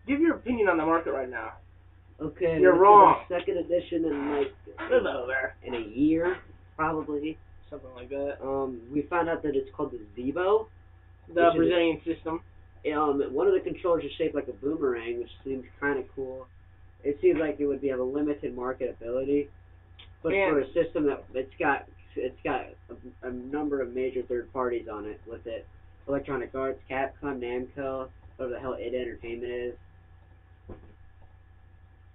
Give your opinion on the market right now. Okay, You're went to wrong. the second edition in like Move over. in a year, probably. Something like that. We found out that it's called the Zebo. The Brazilian system. One of the controllers is shaped like a boomerang, which seems kind of cool. It seems like it would have a limited marketability, but And for a system that it's got a number of major third parties on it with it. Electronic Arts, Capcom, Namco, whatever the hell id Entertainment is.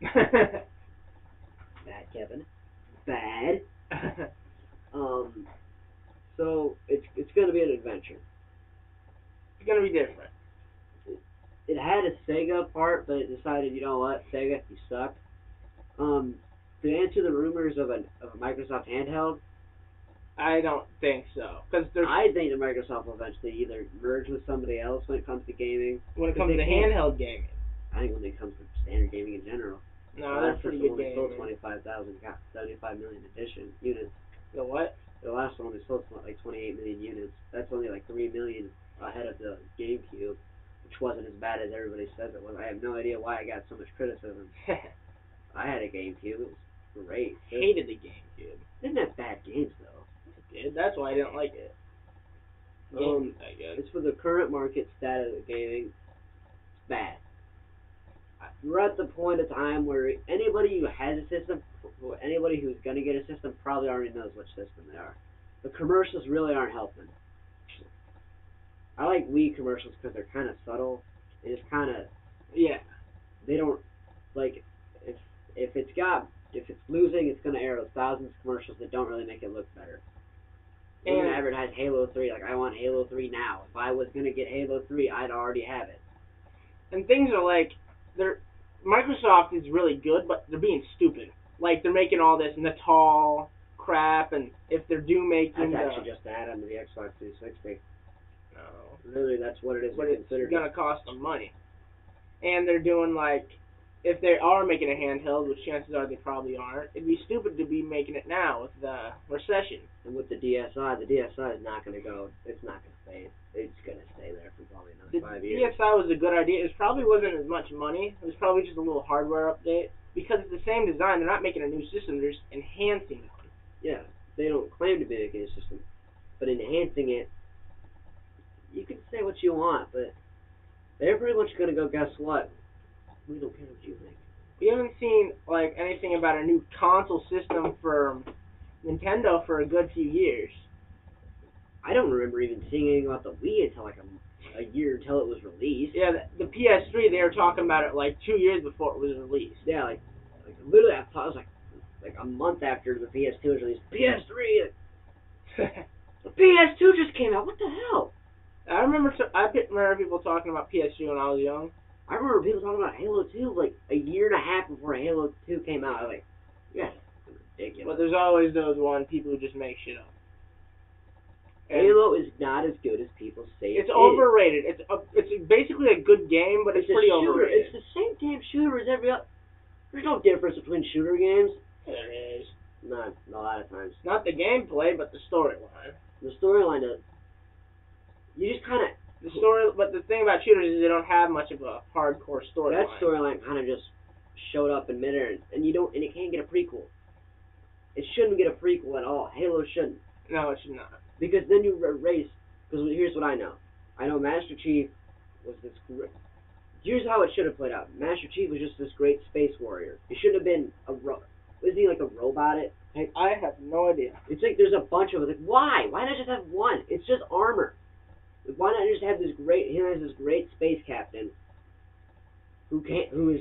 Bad, Kevin. Bad. Um, so it's gonna be an adventure. It's gonna be different. It had a Sega part, but it decided, you know what, Sega, you suck. Um, to answer the rumors of a Microsoft handheld, I don't think so, because there's I think that Microsoft will eventually either merge with somebody else when it comes to gaming. when it 'Cause comes they to can't. handheld gaming. I think when it comes to standard gaming in general, the No, they're last pretty system good only sold gaming. 25,000, got 75 million edition units. The what? The last one only sold like 28 million units. That's only like 3 million ahead of the GameCube, which wasn't as bad as everybody says it was. I have no idea why I got so much criticism. I had a GameCube. It was great. Hated the GameCube. Didn't have bad games though. It did. That's why I didn't like it. It's for the current market status of gaming. It's bad. We're at the point of time where anybody who has a system, anybody who's gonna get a system, probably already knows which system they are. The commercials really aren't helping. I like Wii commercials because they're kind of subtle. They just kind of Yeah. they don't like if if it's losing, it's gonna air thousands of commercials that don't really make it look better. They're gonna And advertise Halo 3 like I want Halo 3 now. If I was gonna get Halo 3, I'd already have it. and things are like they're Microsoft is really good, but they're being stupid. Like they're making all this Natal crap, and if they're That's making actually just an add-on to the Xbox 360. no, Literally, that's what it is. but They it's considered it. gonna cost them money. And they're doing like if they are making a handheld, which chances are they probably aren't, it'd be stupid to be making it now with the recession. And with the DSi is not going to go. It's not going to fade. It's going to stay there for probably another The 5 years. DSi was a good idea. It probably wasn't as much money. It was probably just a little hardware update because it's the same design. They're not making a new system. They're just enhancing one. Yeah, they don't claim to be making a system, but enhancing it, you can say what you want, but they're pretty much going to go. Guess what? We don't care what you think. We haven't seen like anything about a new console system for Nintendo for a good few years. I don't remember even seeing anything about the Wii until like a year until it was released. Yeah, the PS3 they were talking about it like 2 years before it was released. Yeah, like literally, I thought it was like a month after the PS2 was released. PS3, the PS2 just came out. What the hell? I remember people talking about PS3 when I was young. I remember people talking about Halo 2 like a year and a half before Halo 2 came out. I was like, yeah, that's ridiculous. But there's always those one people who just make shit up. And Halo is not as good as people say it's it overrated. It's basically a good game, but it's pretty overrated. It's the same damn shooter as every other. There's no difference between shooter games. There is. Not a lot of times. Not the gameplay, but the storyline. The storyline is you just kind of But the thing about shooters is they don't have much of a hardcore storyline. that storyline kind of just showed up in midair, and it can't get a prequel. It shouldn't get a prequel at all. Halo shouldn't. No, it should not. Because then you erase. Because here's what I know. I know Master Chief was this great. Here's how it should have played out. Master Chief was just this great space warrior. It shouldn't have been Isn't he like a robot? I have no idea. It's like there's a bunch of it. Like why? Why not just have one? It's just armor. Why not just have him as this great space captain who is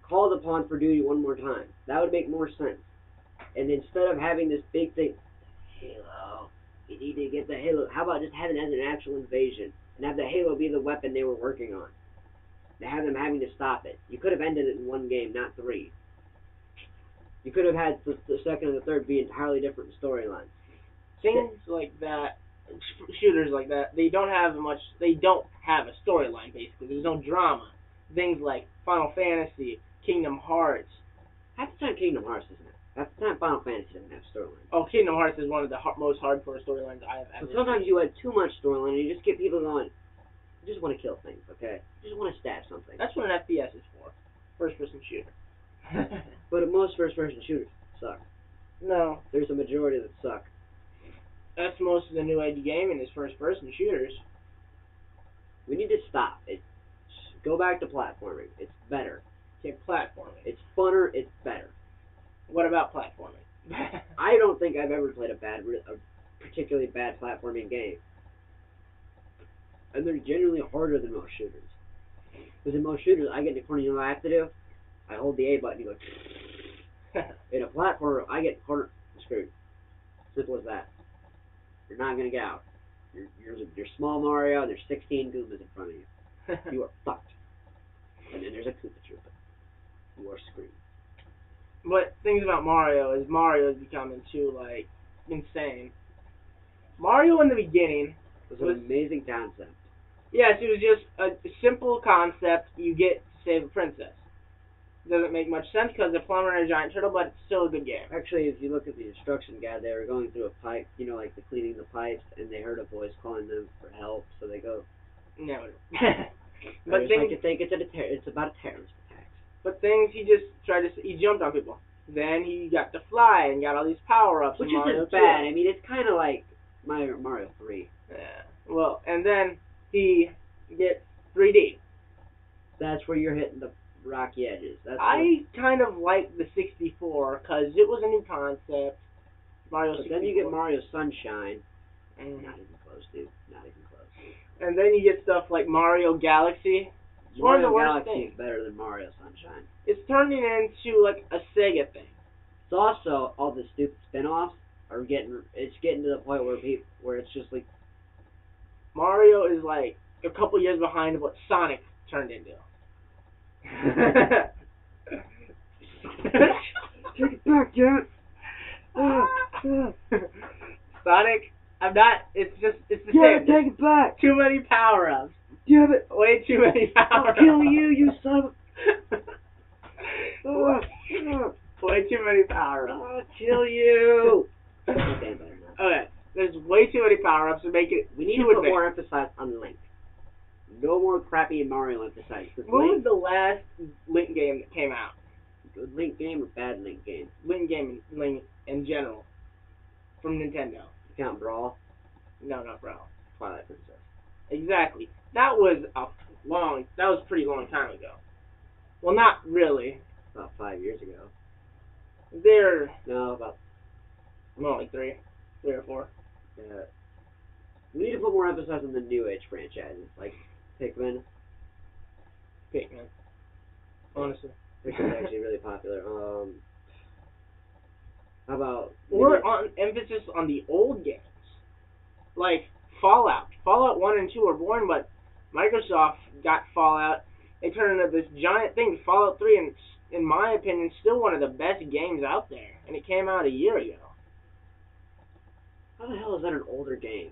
called upon for duty one more time? That would make more sense. And instead of having this big thing, Halo, you need to get the Halo. How about just having it as an actual invasion and have the Halo be the weapon they were working on? To have them having to stop it. You could have ended it in one game, not three. You could have had the second and the third be entirely different storylines. Things like that, shooters like that, they don't have much. They don't have a storyline. Basically, there's no drama. Things like Final Fantasy, Kingdom Hearts. Half the time, Kingdom Hearts isn't it? Half the time, Final Fantasy doesn't have storyline. Oh, Kingdom Hearts is one of the most hardcore storylines I have ever. But sometimes you add too much storyline and you just get people going. You just want to kill things, okay? You just want to stab something. That's what an FPS is first-person shooters suck. No, There's a majority that suck. that's most of the new age gaming is first person shooters. We need to stop. Go back to platforming. It's better. Okay, platforming. It's funner. It's better. What about platforming? I don't think I've ever played a particularly bad platforming game. And they're generally harder than most shooters. Because in most shooters, I get in the corner, you know what I have to do? I hold the A button, you go... In a platformer, I get corner screwed. Simple as that. You're not going to get out. You're small Mario, and there's 16 Goombas in front of you. You are fucked. And then there's a Koopa Troopa. You are screwed. But things about Mario is Mario is becoming too, like, insane. Mario in the beginning It was an amazing concept. Yes, it was just a simple concept. You get to save a princess. Doesn't make much sense because they're plumbing a giant turtle, but it's still a good game. Actually, if you look at the instruction guide, they were going through a pipe, you know, like the cleaning the pipes, and they heard a voice calling them for help, so they go. No. But but things things, like to think it's about a terrorist attack. but things he just tried to. He jumped on people. Then he got to fly and got all these power ups. Which Mario isn't bad. 2. I mean, it's kind of like Mario 3. Yeah. Well, and then he gets 3D. That's where you're hitting the rocky edges. I kind of like the 64 because it was a new concept. Mario 64. But then you get Mario Sunshine. Mm. Not even close, dude. Not even close. And then you get stuff like Mario Galaxy. It's one of the Mario worst Galaxy things. is better than Mario Sunshine. It's turning into like a Sega thing. It's also all the stupid spin-offs are getting. It's getting to the point where it's just like Mario is like a couple years behind what Sonic turned into. take it back, damn it. Sonic, I'm not. It's just it's the Yeah, same. take it back. Too many power ups. Damn it. Way too many power ups. I'll kill you, you son of a. Way too many power ups. I'll kill you. Okay, Okay, there's way too many power ups to make it. We need too to put advanced. more emphasis on Link. No more crappy Mario emphasis. What was the last Link game that came out? Good Link game or bad Link game? Link game Link in general from Nintendo. You count Brawl? No, not Brawl. Twilight Princess. Exactly. That was a pretty long time ago. Well, not really. About 5 years ago. No, about more like 3 or 4. We need to put more emphasis on the New Age franchises, like Pikmin. Pikmin. Honestly. Pikmin's actually really popular. How about... Or on emphasis on the old games. Like Fallout. Fallout 1 and 2 are boring, but Microsoft got Fallout. They turned into this giant thing, Fallout 3, and it's, in my opinion, still one of the best games out there. And it came out a year ago. How the hell is that an older game?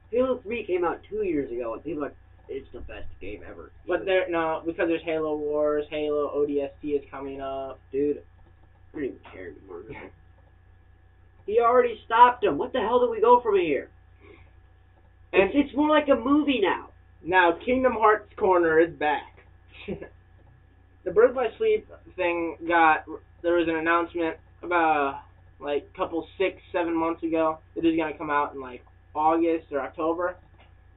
Halo 3 came out 2 years ago, and people are like, it's the best game ever. But because there's Halo Wars, Halo ODST is coming up. Dude, I don't even care anymore. He already stopped him. What the hell do we go from here? And it's more like a movie now. Now, Kingdom Hearts Corner is back. The Birth by Sleep thing there was an announcement about like a couple 6-7 months ago. It is going to come out in like August or October.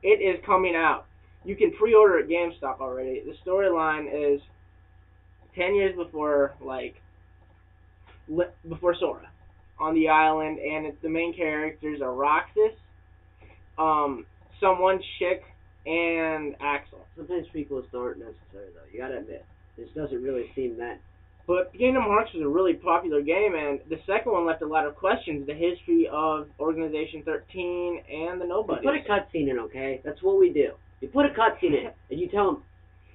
It is coming out. You can pre-order at GameStop already. The storyline is 10 years before Sora on the island, and the main characters are Roxas, someone chick, and Axel. Sometimes prequels aren't necessary, though. You gotta admit, this doesn't really seem that. But Kingdom Hearts was a really popular game, and the second one left a lot of questions. The history of Organization 13 and the Nobodies. You put a cutscene in, okay? That's what we do. You put a cutscene in, and you tell them,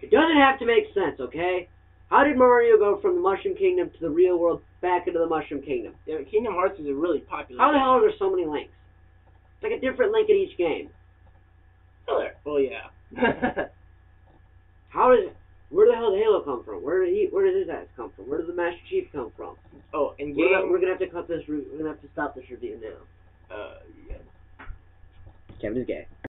it doesn't have to make sense, okay? How did Mario go from the Mushroom Kingdom to the real world back into the Mushroom Kingdom? Yeah, Kingdom Hearts is a really popular How the game. hell are there so many links? It's like a different link in each game. Oh, yeah. Where the hell did Halo come from? Where did his ass come from? Where did the Master Chief come from? Oh, and we're gonna have to cut this. We're gonna have to stop this review now. Yeah. Kevin is gay.